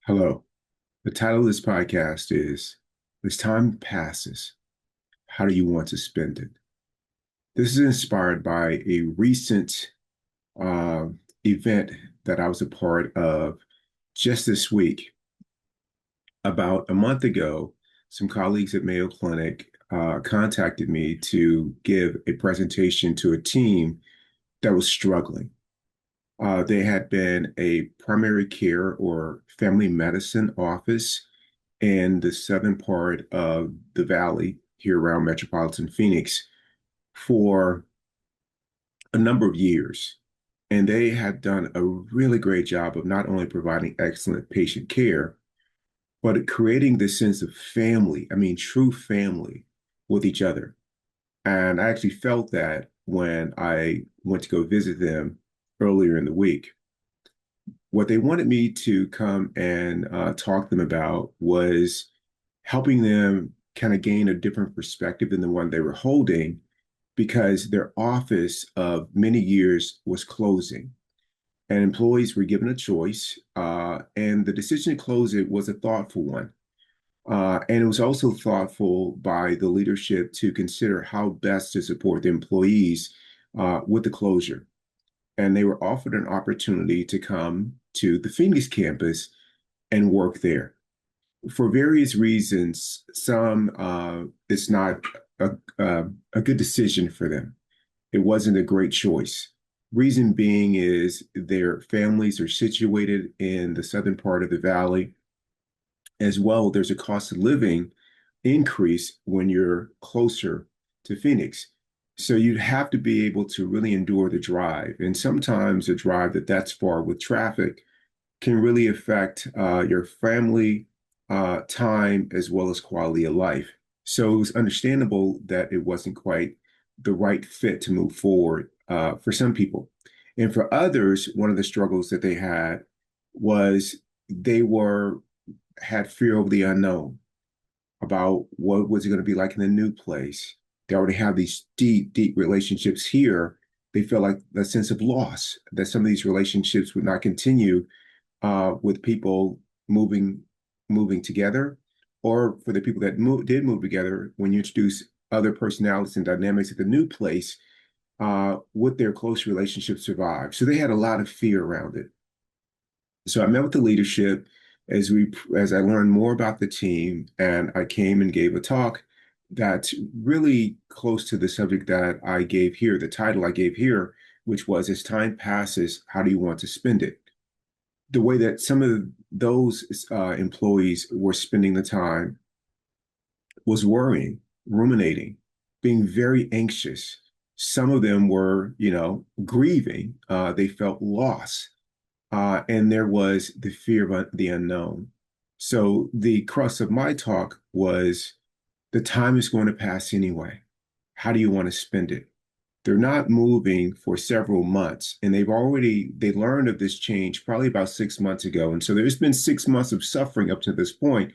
Hello. The title of this podcast is As Time Passes, How Do You Want to Spend It? This is inspired by a recent uh, event that I was a part of just this week. About a month ago, some colleagues at Mayo Clinic contacted me to give a presentation to a team that was struggling. They had been a primary care or family medicine office in the southern part of the valley here around metropolitan Phoenix for a number of years. And they had done a really great job of not only providing excellent patient care, but creating this sense of family. I mean, true family with each other. And I actually felt that when I went to go visit them earlier in the week. What they wanted me to come and talk to them about was helping them kind of gain a different perspective than the one they were holding because their office of many years was closing and employees were given a choice. And the decision to close it was a thoughtful one. And it was also thoughtful by the leadership to consider how best to support the employees with the closure. And they were offered an opportunity to come to the Phoenix campus and work there for various reasons. Some it's not a good decision for them. It wasn't a great choice. Reason being is their families are situated in the southern part of the valley. As well, there's a cost of living increase when you're closer to Phoenix. So you'd have to be able to really endure the drive. And sometimes a drive that's far with traffic can really affect your family time as well as quality of life. So it was understandable that it wasn't quite the right fit to move forward for some people. And for others, one of the struggles that they had was they were had fear of the unknown about what was it going to be like in the new place. They already have these deep, deep relationships here. They feel like a sense of loss that some of these relationships would not continue with people moving moving together, or for the people that did move together. When you introduce other personalities and dynamics at the new place, would their close relationship survive? So they had a lot of fear around it. So I met with the leadership as I learned more about the team, and I came and gave a talk that's really close to the subject that I gave here, the title I gave here, which was As Time Passes, How Do You Want to Spend It? The way that some of those employees were spending the time was worrying, ruminating, being very anxious. Some of them were, grieving. They felt loss. And there was the fear of the unknown. So the crux of my talk was the time is going to pass anyway. How do you want to spend it? They're not moving for several months, and they learned of this change probably about 6 months ago. And so there's been 6 months of suffering up to this point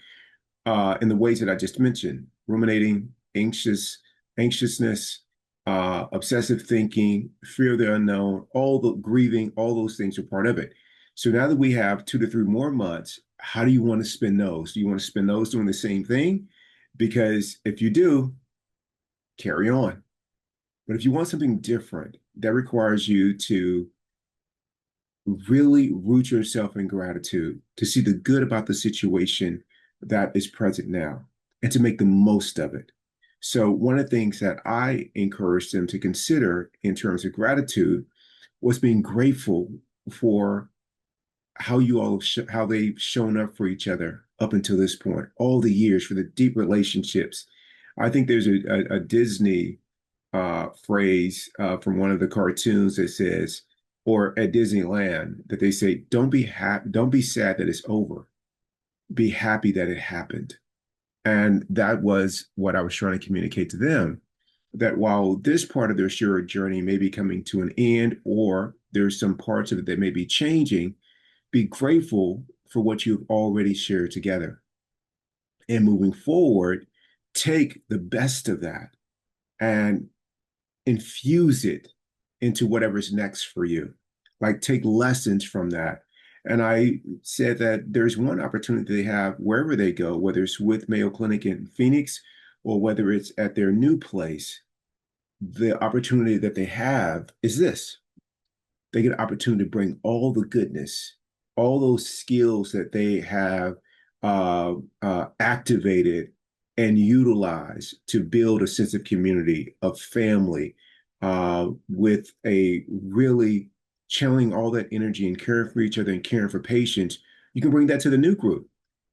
in the ways that I just mentioned: ruminating, anxiousness, obsessive thinking, fear of the unknown, all the grieving, all those things are part of it. So now that we have 2 to 3 more months, how do you want to spend those? Do you want to spend those doing the same thing? Because if you do, carry on. But if you want something different, that requires you to really root yourself in gratitude, to see the good about the situation that is present now, and to make the most of it. So, one of the things that I encouraged them to consider in terms of gratitude was being grateful for how how they've shown up for each other up until this point, all the years, for the deep relationships. I think there's a Disney phrase from one of the cartoons that says, or at Disneyland, that they say, don't be sad that it's over. Be happy that it happened." And that was what I was trying to communicate to them. That while this part of their shared journey may be coming to an end, or there's some parts of it that may be changing, be grateful for what you've already shared together. And moving forward, take the best of that and infuse it into whatever's next for you. Like, take lessons from that And I said that there's one opportunity they have wherever they go, whether it's with Mayo Clinic in Phoenix or whether it's at their new place, the opportunity that they have is this. They get an opportunity to bring all the goodness, all those skills that they have activated and utilized to build a sense of community, of family, with a really channeling all that energy and caring for each other and caring for patients. You can bring that to the new group.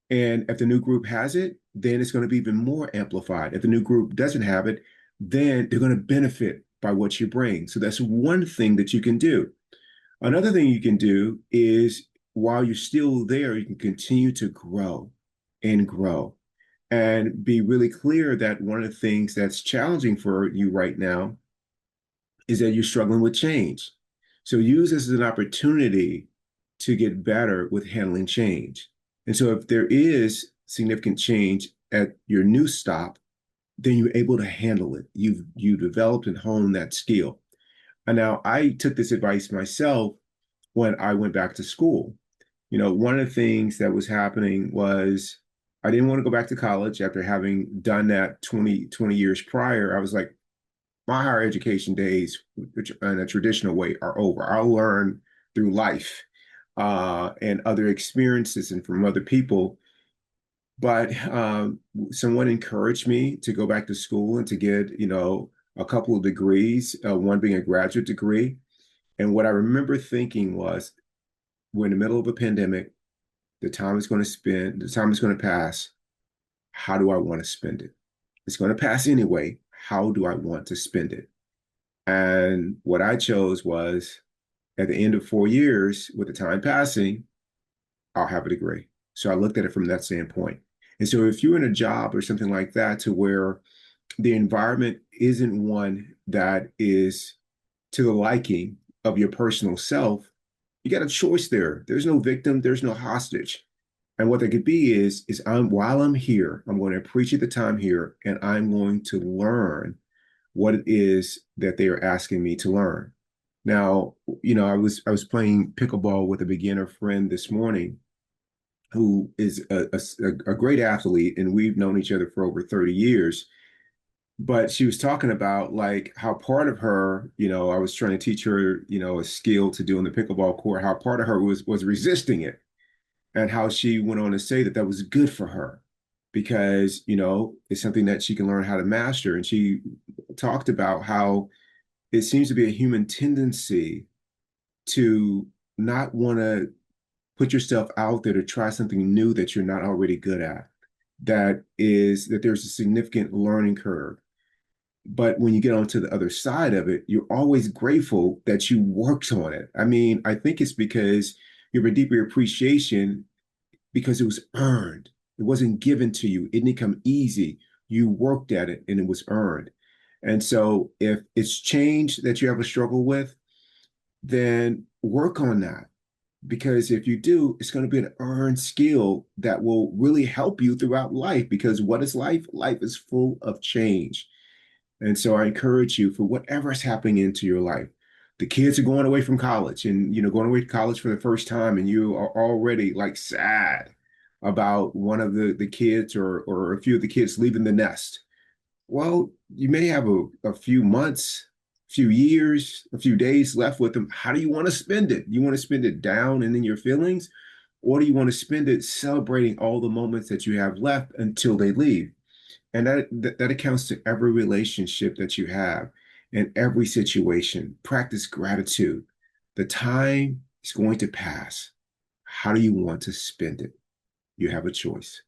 And if the new group has it, then it's going to be even more amplified. If the new group doesn't have it, then they're going to benefit by what you bring. So that's one thing that you can do. Another thing you can do is while you're still there, you can continue to grow and grow and be really clear that one of the things that's challenging for you right now is that you're struggling with change. So use this as an opportunity to get better with handling change. And so if there is significant change at your new stop, then you're able to handle it. You've developed and honed that skill. And now I took this advice myself when I went back to school. One of the things that was happening was I didn't want to go back to college after having done that 20 years prior. I was like, my higher education days, which in a traditional way, are over. I'll learn through life and other experiences and from other people. But someone encouraged me to go back to school and to get, a couple of degrees, one being a graduate degree. And what I remember thinking was, we're in the middle of a pandemic. The time is going to pass. How do I want to spend it? It's going to pass anyway. How do I want to spend it? And what I chose was at the end of 4 years, with the time passing, I'll have a degree. So I looked at it from that standpoint. And so if you're in a job or something like that to where the environment isn't one that is to the liking of your personal self, you got a choice there. There's no victim, there's no hostage. And what that could be is while I'm here, I'm going to appreciate the time here and I'm going to learn what it is that they are asking me to learn. Now, I was playing pickleball with a beginner friend this morning who is a great athlete, and we've known each other for over 30 years. But she was talking about like how part of her, I was trying to teach her, a skill to do in the pickleball court, how part of her was resisting it, and how she went on to say that that was good for her because, it's something that she can learn how to master. And she talked about how it seems to be a human tendency to not want to put yourself out there to try something new that you're not already good at. That there's a significant learning curve. But when you get onto the other side of it, you're always grateful that you worked on it. I mean, I think it's because you have a deeper appreciation because it was earned. It wasn't given to you. It didn't come easy. You worked at it and it was earned. And so if it's change that you have a struggle with, then work on that. Because if you do, it's going to be an earned skill that will really help you throughout life. Because what is life? Life is full of change. And so I encourage you for whatever is happening into your life. The kids are going away from college and, going away to college for the first time, and you are already like sad about one of the kids or a few of the kids leaving the nest. Well, you may have a few months, few years, a few days left with them. How do you want to spend it? You want to spend it down and in your feelings, or do you want to spend it celebrating all the moments that you have left until they leave? And that accounts to every relationship that you have in every situation. Practice gratitude. The time is going to pass. How do you want to spend it? You have a choice.